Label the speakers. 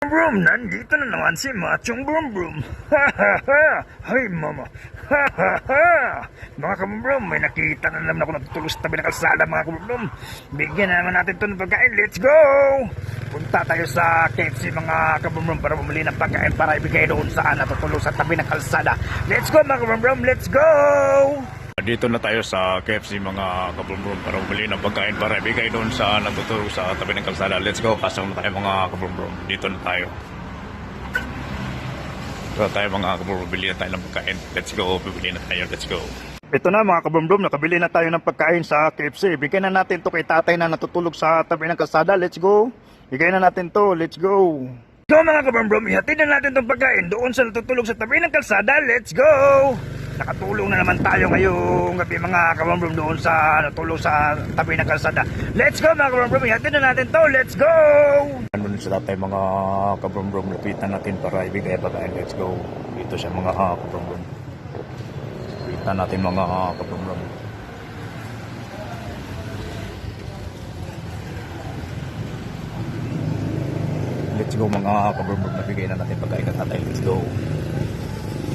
Speaker 1: Brum, nandito na naman si Machong Brum Brum. Ha ha ha! Hay mama! Ha ha ha! Mga kabrum, may nakita na naman ako natutulog sa tabi ng kalsada mga kabrum. Bigyan na naman natin ito ng pagkain. Let's go! Punta tayo sa KFC mga kabrum para bumili ng pagkain para ibigay doon sa natutulog sa tabi ng kalsada. Let's go mga kabrum! Let's go! Dito na tayo sa KFC mga kabrum para bumili ng pagkain para ibigay doon sa natutulog sa tabi ng kalsada. Let's go! Pasok na tayo mga kabrum. Dito na tayo. Dito tayo mga kabrum. Bili na tayo ng pagkain. Let's go! Bibili na tayo. Let's go! Ito na mga kabrum, nakabili na tayo ng pagkain sa KFC. Bigyan na natin to kay tatay na natutulog sa tabi ng kalsada. Let's go! Bigyan na natin to. Let's go! So mga kabrum, ihatid na natin itong pagkain doon sa natutulog sa tabi ng kalsada. Let's go! Nakatulong na naman tayo ngayong gabi mga kabrum doon sa natulog sa tabi ng kalsada. Let's go mga kabrum, ihatid na natin to. Let's go! Ano sa tatay mga kabrum, lapitan natin para ibigay pagkain. Let's go! Dito siya mga kabrum. Lapitan natin mga kabrum. Let's go mga kabrum, nabigay na natin pagkain ng tatay. Let's go!